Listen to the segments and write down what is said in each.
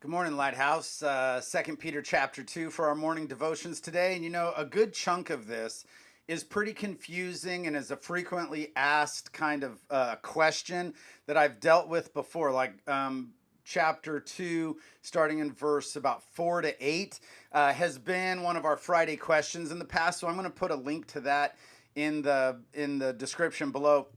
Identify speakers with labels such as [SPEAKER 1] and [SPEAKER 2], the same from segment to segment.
[SPEAKER 1] Good morning, Lighthouse. 2 Peter chapter 2 for our morning devotions today. And a good chunk of this is pretty confusing and is a frequently asked kind of question that I've dealt with before. Chapter 2, starting in verse about 4 to 8, has been one of our Friday questions in the past. So I'm going to put a link to that in the description below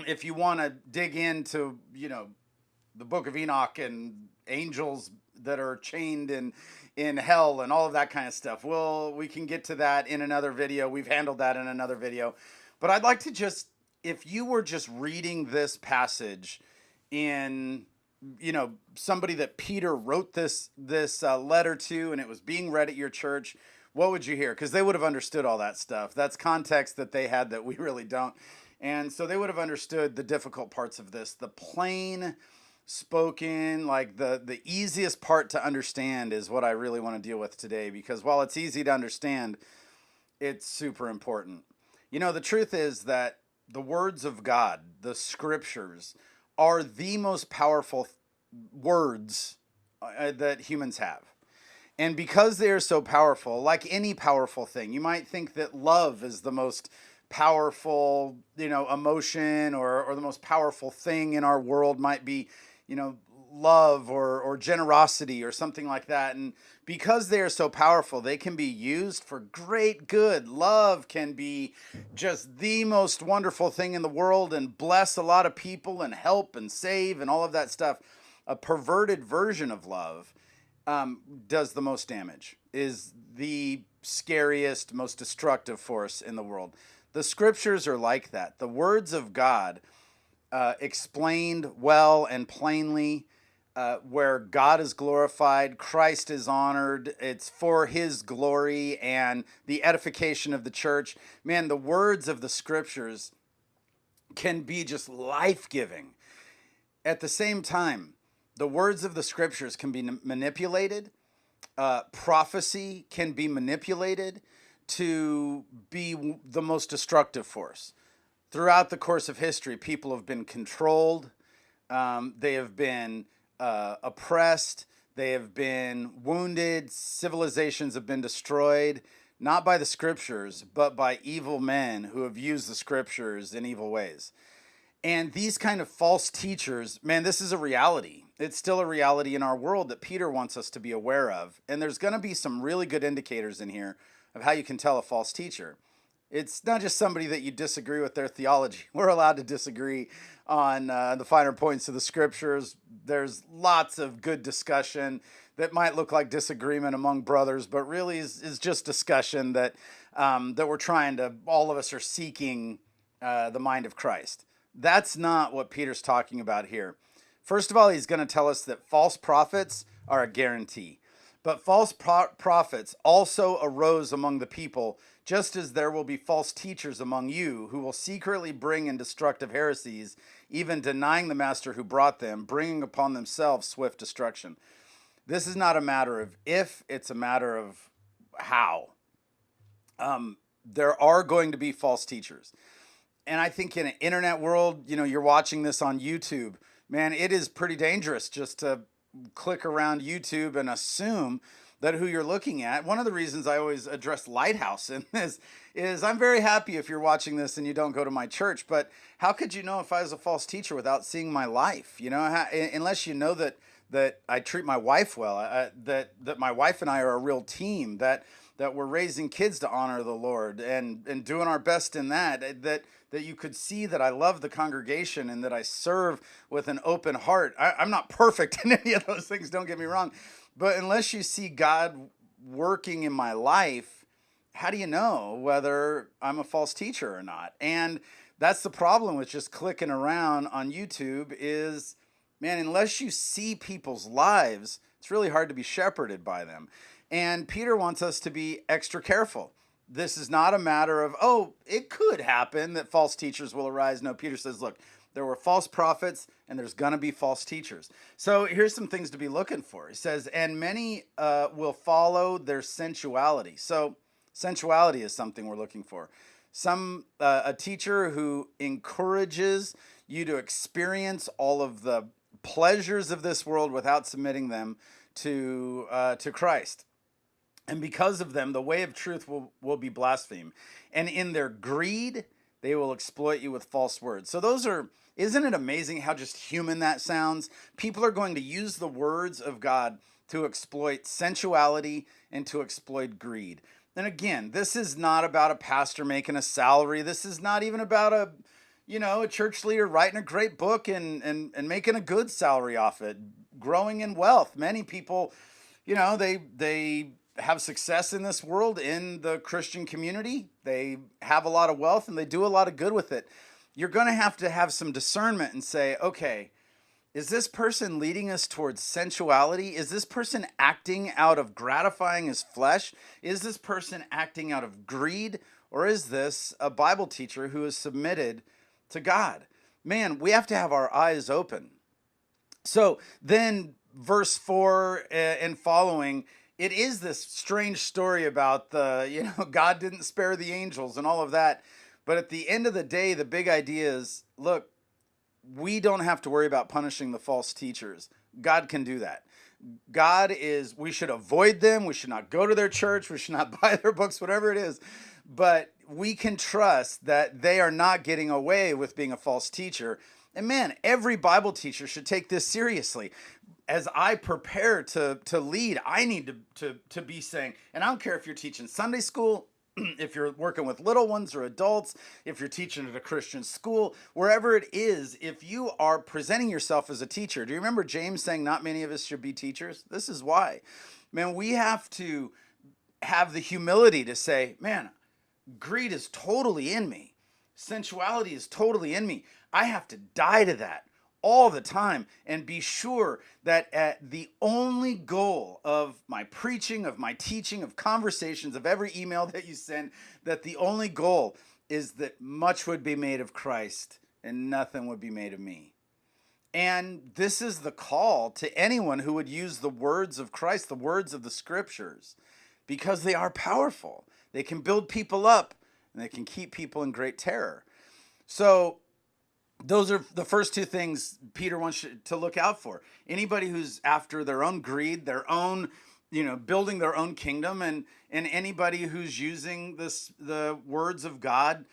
[SPEAKER 1] if you want to dig into, the book of Enoch and angels that are chained in hell and all of that kind of stuff. Well, we can get to that in another video. We've handled that in another video. But I'd like to just, if you were just reading this passage in, somebody that Peter wrote this letter to, and it was being read at your church, what would you hear? Because they would have understood all that stuff. That's context that they had that we really don't. And so they would have understood the difficult parts of this, the plain spoken, like the easiest part to understand is what I really want to deal with today, because while it's easy to understand, it's super important. The truth is that the words of God, the scriptures, are the most powerful words that humans have. And because they are so powerful, like any powerful thing, you might think that love is the most powerful, emotion, or the most powerful thing in our world might be, love or generosity or something like that. And because they are so powerful, they can be used for great good. Love can be just the most wonderful thing in the world and bless a lot of people and help and save and all of that stuff. A perverted version of love does the most damage, is the scariest, most destructive force in the world. The scriptures are like that. The words of God explained well and plainly, where God is glorified, Christ is honored. It's for his glory and the edification of the church. Man, the words of the scriptures can be just life-giving. At the same time, the words of the scriptures can be manipulated. Prophecy can be manipulated to be the most destructive force. Throughout the course of history, people have been controlled. They have been oppressed. They have been wounded. Civilizations have been destroyed, not by the scriptures, but by evil men who have used the scriptures in evil ways. And these kind of false teachers, man, this is a reality. It's still a reality in our world that Peter wants us to be aware of. And there's going to be some really good indicators in here of how you can tell a false teacher. It's not just somebody that you disagree with their theology. We're allowed to disagree on the finer points of the scriptures. There's lots of good discussion that might look like disagreement among brothers, but really is just discussion that we're trying to, all of us are seeking the mind of Christ. That's not what Peter's talking about here. First of all, he's going to tell us that false prophets are a guarantee. But false prophets also arose among the people, just as there will be false teachers among you who will secretly bring in destructive heresies, even denying the master who brought them, bringing upon themselves swift destruction. This is not a matter of if, it's a matter of how. There are going to be false teachers. And I think in an internet world, you're watching this on YouTube, man, it is pretty dangerous just to click around YouTube and assume that who you're looking at. One of the reasons I always address Lighthouse in this is I'm very happy if you're watching this and you don't go to my church, but how could you know if I was a false teacher without seeing my life? Unless you know that I treat my wife well, that my wife and I are a real team, that we're raising kids to honor the Lord and doing our best in that you could see that I love the congregation and that I serve with an open heart. I'm not perfect in any of those things, don't get me wrong. But unless you see God working in my life, how do you know whether I'm a false teacher or not? And that's the problem with just clicking around on YouTube is, man, unless you see people's lives, it's really hard to be shepherded by them. And Peter wants us to be extra careful. This is not a matter of, it could happen that false teachers will arise. No, Peter says, look, there were false prophets and there's going to be false teachers. So here's some things to be looking for. He says, and many will follow their sensuality. So sensuality is something we're looking for. A teacher who encourages you to experience all of the pleasures of this world without submitting them to Christ. And because of them, the way of truth will be blasphemed. And in their greed, they will exploit you with false words. So isn't it amazing how just human that sounds? People are going to use the words of God to exploit sensuality and to exploit greed. And again, this is not about a pastor making a salary. This is not even about a church leader writing a great book and making a good salary off it, growing in wealth. Many people, they have success in this world in the Christian community. They have a lot of wealth and they do a lot of good with it. You're going to have some discernment and say, okay, is this person leading us towards sensuality? Is this person acting out of gratifying his flesh? Is this person acting out of greed? Or is this a Bible teacher who is submitted to God? Man, we have to have our eyes open. So then verse 4 and following, it is this strange story about God didn't spare the angels and all of that. But at the end of the day, the big idea is, look, we don't have to worry about punishing the false teachers. God can do that. We should avoid them. We should not go to their church. We should not buy their books, whatever it is. But we can trust that they are not getting away with being a false teacher. And man, every Bible teacher should take this seriously. As I prepare to lead, I need to be saying, and I don't care if you're teaching Sunday school, if you're working with little ones or adults, if you're teaching at a Christian school, wherever it is, if you are presenting yourself as a teacher, do you remember James saying not many of us should be teachers? This is why. Man, we have to have the humility to say, man, greed is totally in me. Sensuality is totally in me. I have to die to that all the time and be sure that the only goal of my preaching, of my teaching, of conversations, of every email that you send, that the only goal is that much would be made of Christ and nothing would be made of me. And this is the call to anyone who would use the words of Christ, the words of the scriptures, because they are powerful. They can build people up and they can keep people in great terror. So those are the first two things Peter wants you to look out for. Anybody who's after their own greed, their own, building their own kingdom, and anybody who's using the words of God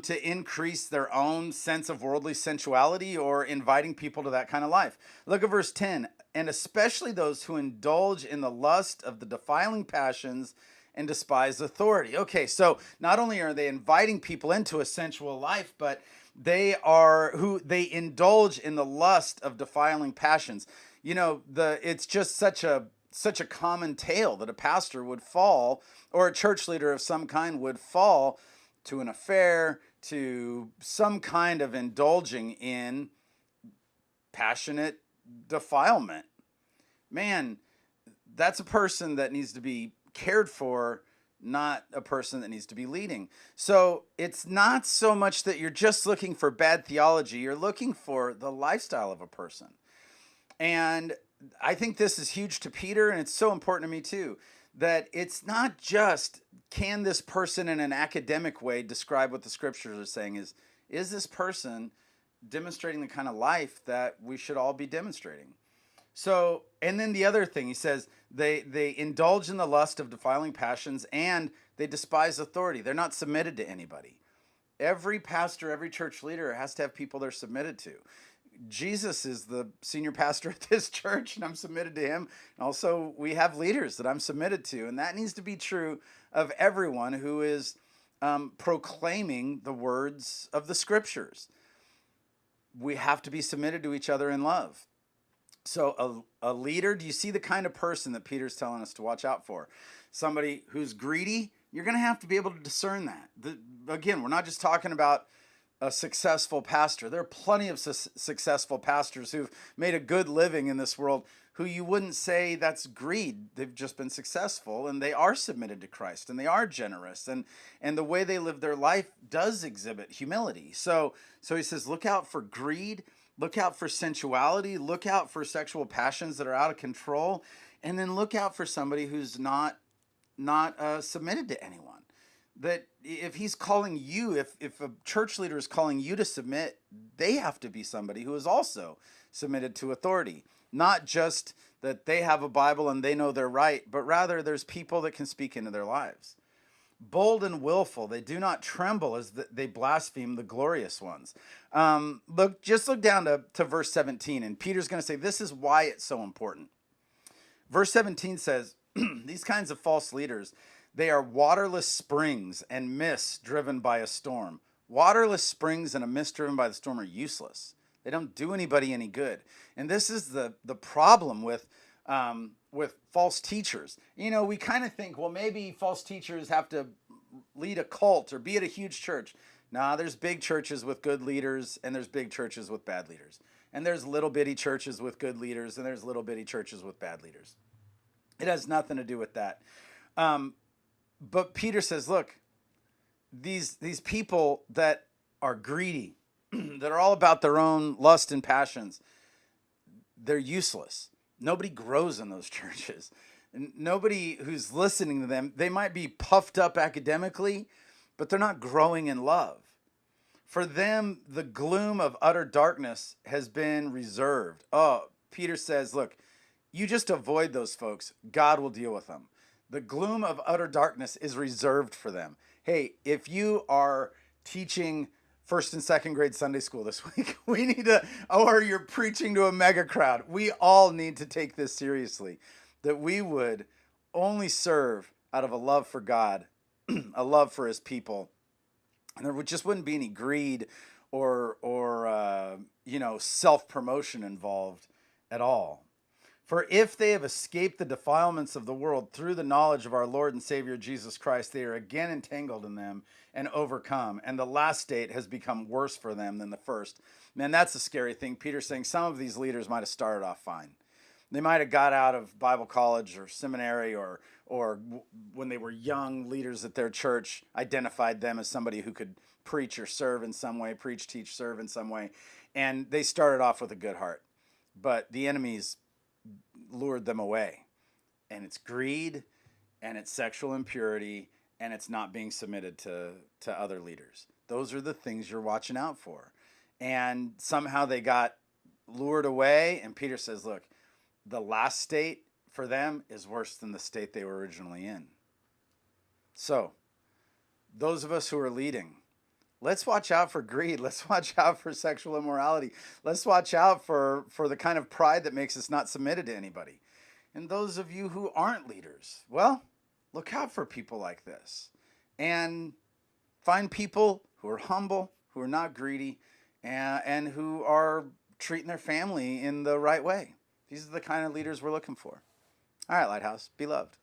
[SPEAKER 1] to increase their own sense of worldly sensuality or inviting people to that kind of life. Look at verse 10. And especially those who indulge in the lust of the defiling passions and despise authority. Okay, so not only are they inviting people into a sensual life, but they indulge in the lust of defiling passions. It's just such a common tale that a pastor would fall, or a church leader of some kind would fall to an affair, to some kind of indulging in passionate defilement. Man, that's a person that needs to be cared for, not a person that needs to be leading. So it's not so much that you're just looking for bad theology, you're looking for the lifestyle of a person. And I think this is huge to Peter, and it's so important to me too, that it's not just, can this person in an academic way describe what the scriptures are saying, is this person demonstrating the kind of life that we should all be demonstrating? So, and then the other thing, he says, they indulge in the lust of defiling passions and they despise authority. They're not submitted to anybody. Every pastor, every church leader has to have people they're submitted to. Jesus is the senior pastor at this church and I'm submitted to him. Also, we have leaders that I'm submitted to, and that needs to be true of everyone who is proclaiming the words of the scriptures. We have to be submitted to each other in love. So a leader, do you see the kind of person that Peter's telling us to watch out for? Somebody who's greedy, you're going to have to be able to discern that. Again, we're not just talking about a successful pastor. There are plenty of successful pastors who've made a good living in this world who you wouldn't say that's greed. They've just been successful and they are submitted to Christ and they are generous and the way they live their life does exhibit humility. So he says, look out for greed. Look out for sensuality, look out for sexual passions that are out of control, and then look out for somebody who's not submitted to anyone. That if he's calling you, if a church leader is calling you to submit, they have to be somebody who is also submitted to authority. Not just that they have a Bible and they know they're right, but rather there's people that can speak into their lives. Bold and willful, they do not tremble as they blaspheme the glorious ones. Look down to verse 17, and Peter's going to say this is why it's so important. Verse 17 says, these kinds of false leaders, they are waterless springs and mists driven by a storm. Waterless springs and a mist driven by the storm are useless. They don't do anybody any good. And this is the problem with false teachers. You know, we kind of think, well, maybe false teachers have to lead a cult or be at a huge church. Nah, there's big churches with good leaders, and there's big churches with bad leaders. And there's little bitty churches with good leaders, and there's little bitty churches with bad leaders. It has nothing to do with that. But Peter says, look, these people that are greedy, that are all about their own lust and passions, they're useless. Nobody grows in those churches. Nobody who's listening to them, they might be puffed up academically, but they're not growing in love. For them, the gloom of utter darkness has been reserved. Oh, Peter says, look, you just avoid those folks. God will deal with them. The gloom of utter darkness is reserved for them. Hey, if you are teaching first and second grade Sunday school this week, we need to, or you're preaching to a mega crowd, we all need to take this seriously, that we would only serve out of a love for God, a love for his people. And there just wouldn't be any greed or self-promotion involved at all. For if they have escaped the defilements of the world through the knowledge of our Lord and Savior Jesus Christ, they are again entangled in them and overcome. And the last state has become worse for them than the first. Man, that's a scary thing. Peter's saying some of these leaders might have started off fine. They might have got out of Bible college or seminary or when they were young, leaders at their church identified them as somebody who could preach or serve in some way, preach, teach, serve in some way. And they started off with a good heart. But the enemies lured them away. And it's greed, and it's sexual impurity, and it's not being submitted to other leaders. Those are the things you're watching out for. And somehow they got lured away, and Peter says, look, the last state for them is worse than the state they were originally in. So, those of us who are leading, let's watch out for greed. Let's watch out for sexual immorality. Let's watch out for the kind of pride that makes us not submitted to anybody. And those of you who aren't leaders, well, look out for people like this. And find people who are humble, who are not greedy, and who are treating their family in the right way. These are the kind of leaders we're looking for. All right, Lighthouse, be loved.